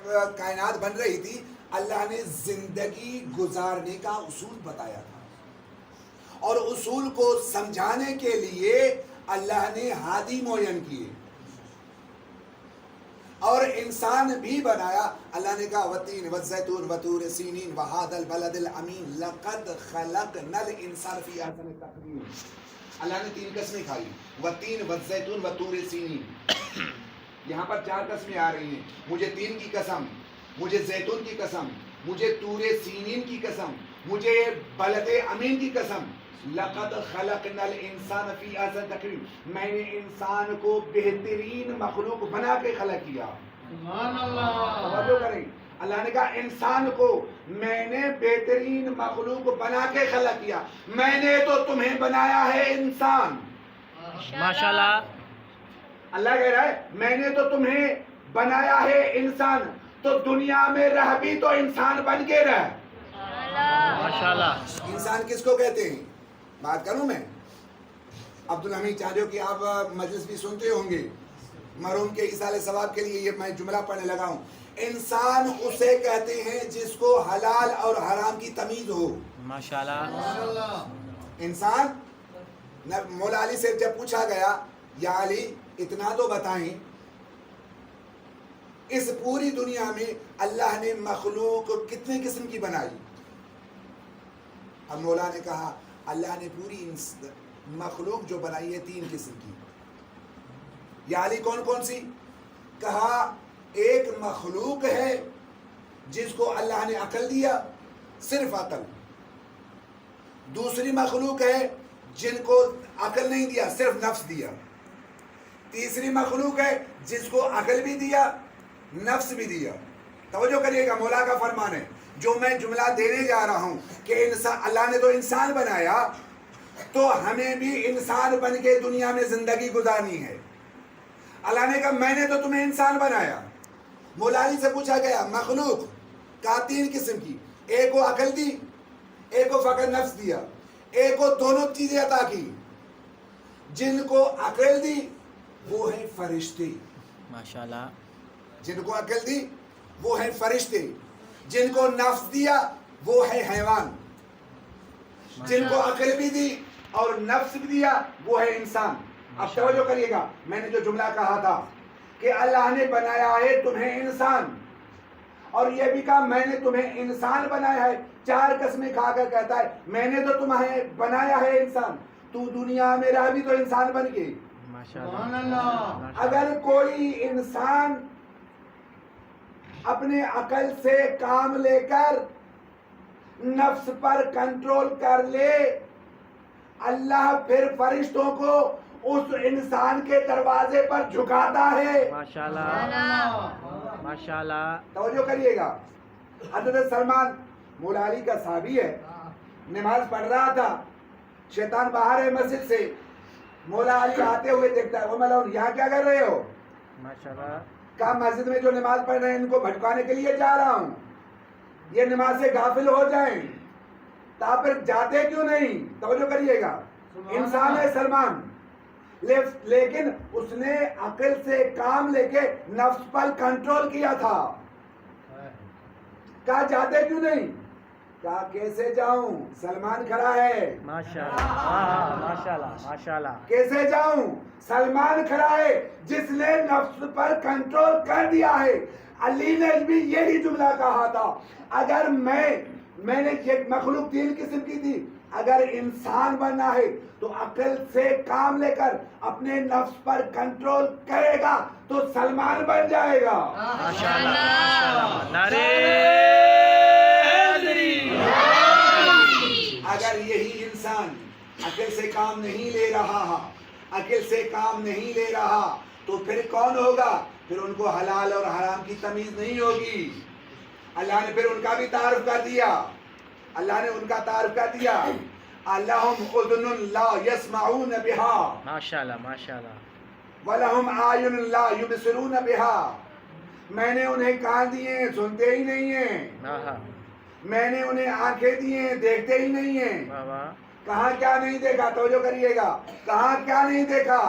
جب کائنات بن رہی تھی اللہ نے زندگی گزارنے کا اصول بتایا تھا، اور اصول کو سمجھانے کے لیے اللہ نے ہادی معین کیے، اور انسان بھی بنایا۔ اللہ نے کہا والتین والزیتون وطور سینین وہذا البلد الامین لقد خلقنا الانسان فی احسن تقویم۔ اللہ نے 3 قسمیں کھائی، والتین والزیتون وطور سینین۔ یہاں پر 4 قسمیں آ رہی ہیں، مجھے 3 کی قسم، مجھے زیتون کی قسم، مجھے طور سینین کی قسم، مجھے بلد امین کی قسم۔ لقد خلقنا الانسان فی احسن تقویم، میں نے انسان کو بہترین مخلوق بنا کے خلق کیا۔ سبحان اللہ، توجہ کریں، اللہ نے کہا انسان کو میں نے بہترین مخلوق بنا کے خلق کیا، میں نے تو تمہیں بنایا ہے انسان۔ ماشاءاللہ، اللہ کہہ رہا ہے میں نے تو تمہیں بنایا ہے انسان، تو دنیا میں رہ بھی تو انسان بن کے رہ۔ ماشاءاللہ، انسان کس کو کہتے ہیں؟ بات کروں میں، عبدالحمید چاہ رہے ہو کہ آپ مجلس بھی سنتے ہوں گے، مرحوم کے ایصال ثواب کے لیے یہ میں جملہ پڑھنے لگا ہوں۔ انسان اسے کہتے ہیں جس کو حلال اور حرام کی تمیز ہو۔ ماشاءاللہ، انسان، مولا علی سے جب پوچھا گیا یا علی اتنا تو بتائیں، اس پوری دنیا میں اللہ نے مخلوق کتنے قسم کی بنائی؟ اب مولا نے کہا اللہ نے پوری مخلوق جو بنائی ہے 3 قسم کی۔ یا علی کون کون سی؟ کہا ایک مخلوق ہے جس کو اللہ نے عقل دیا، صرف عقل۔ دوسری مخلوق ہے جن کو عقل نہیں دیا، صرف نفس دیا۔ تیسری مخلوق ہے جس کو عقل بھی دیا، نفس بھی دیا۔ توجہ کریے گا، مولا کا فرمان ہے جو میں جملہ دینے جا رہا ہوں کہ اللہ نے تو انسان بنایا، تو ہمیں بھی انسان بن کے دنیا میں زندگی گزارنی ہے۔ اللہ نے کہا میں نے تو تمہیں انسان بنایا۔ مولا علی سے پوچھا گیا مخلوق کا 3 قسم کی، ایک کو عقل دی، ایک کو فقط نفس دیا، ایک کو دونوں چیزیں عطا کی۔ جن کو عقل دی وہ ہیں فرشتے، ماشاءاللہ، جن کو عقل دی وہ ہیں فرشتے، جن کو نفس دیا وہ ہے حیوان، جن کو عقل بھی دی اور نفس بھی دیا وہ ہے انسان۔ اب توجہ کریے گا، میں نے جو جملہ کہا تھا کہ اللہ نے بنایا ہے تمہیں انسان، اور یہ بھی کہا میں نے تمہیں انسان بنایا ہے، 4 قسمیں کھا کر کہتا ہے میں نے تو تمہیں بنایا ہے انسان، تو دنیا میں رہ بھی تو انسان بن گئی۔ ماشاءاللہ، اگر کوئی انسان اپنے عقل سے کام لے کر نفس پر کنٹرول کر لے، اللہ پھر فرشتوں کو اس انسان کے دروازے پر جھکاتا ہے۔ ماشاءاللہ، ماشاءاللہ، توجہ کریے گا، حضرت سلمان مولا علی کا صحابی ہے، نماز پڑھ رہا تھا، شیطان باہر ہے مسجد سے، مولا علی آتے ہوئے دیکھتا ہے، وہ ملون یہاں کیا کر رہے ہو؟ ماشاءاللہ، کہا مسجد میں جو نماز پڑھ رہے ہیں ان کو بھٹکانے کے لیے جا رہا ہوں، یہ نماز سے غافل ہو جائیں، تو پھر جاتے کیوں نہیں؟ توجہ کریے گا، انسان ہے سلمان، لیکن اس نے عقل سے کام لے کے نفس پر کنٹرول کیا تھا۔ کہا جاتے کیوں نہیں؟ کہا کیسے جاؤں، سلمان کھڑا ہے۔ ماشاءاللہ، ماشاءاللہ، ماشاءاللہ، کیسے جاؤں، سلمان کھڑا ہے جس نے نفس پر کنٹرول کر دیا ہے۔ علی نے بھی یہی جملہ کہا تھا، اگر میں نے یہ مخلوق 3 قسم کی تھی، اگر انسان بننا ہے تو عقل سے کام لے کر اپنے نفس پر کنٹرول کرے گا تو سلمان بن جائے گا۔ ماشاءاللہ، ماشاءاللہ، نعرہ حیدری۔ اگر یہی انسان عقل سے کام نہیں لے رہا، عقل سے کام نہیں لے رہا تو پھر کون ہوگا؟ پھر ان کو حلال اور حرام کی تمیز نہیں ہوگی۔ اللہ نے پھر ان کا بھی تعارف کر دیا، اللہ نے ان کا تعارف کر دیا، لَهُمْ أُذُنٌ لَا يَسْمَعُونَ بِهَا ماشاءاللہ، ماشاءاللہ، وَلَهُمْ أَعْيُنٌ لَا يُبْصِرُونَ بِهَا، میں نے انہیں کان دیے ہیں سنتے ہی نہیں ہیں، میں نے انہیں آنکھیں دی ہیں دیکھتے ہی نہیں ہیں۔ واہ واہ، کہاں کیا نہیں دیکھا؟ توجہ کریے گا، کہاں کیا نہیں دیکھا؟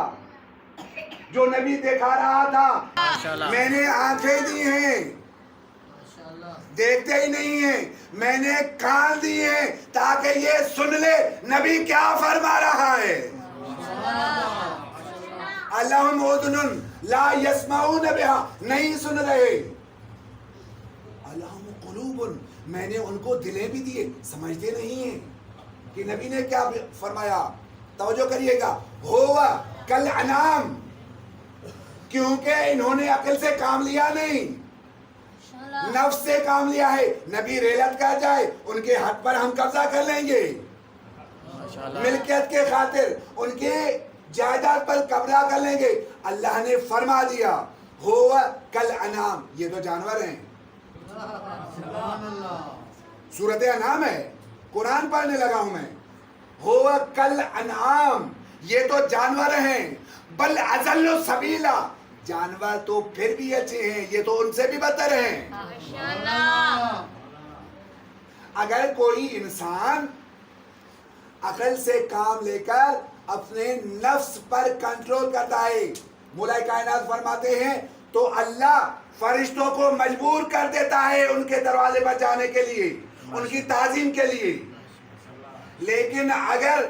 جو نبی دکھا رہا تھا، ماشاءاللہ، میں نے آنکھیں دی ہیں دیکھتے ہی نہیں ہیں، میں نے کان دیے ہیں تاکہ یہ سن لے نبی کیا فرما رہا ہے۔ اللہم اذن لا یسمعون بہا، نہیں سن رہے۔ اللہم قلوب، میں نے ان کو دلیں بھی دیے، سمجھتے نہیں ہیں کہ نبی نے کیا فرمایا۔ توجہ کریے گا، ہوا کل انعام، کیونکہ انہوں نے عقل سے کام لیا نہیں، نفس سے کام لیا ہے۔ نبی ریلت کر جائے ان کے حق پر ہم قبضہ کر لیں گے، ملکیت کے خاطر ان کے جائیداد پر قبضہ کر لیں گے۔ اللہ نے فرما دیا ہوا کل انعام، یہ تو جانور ہیں۔ سورت انعام ہے، قرآن پڑھنے لگا ہوں میں۔ ہوا کل انعام، یہ تو جانور ہیں، بل اضل سبیلا، جانور تو پھر بھی اچھے ہیں، یہ تو ان سے بھی بدتر ہیں۔ اگر کوئی انسان عقل سے کام لے کر اپنے نفس پر کنٹرول کرتا ہے، مولا کائنات فرماتے ہیں تو اللہ فرشتوں کو مجبور کر دیتا ہے ان کے دروازے پر جانے کے لیے، ان کی تعظیم کے لیے۔ لیکن اگر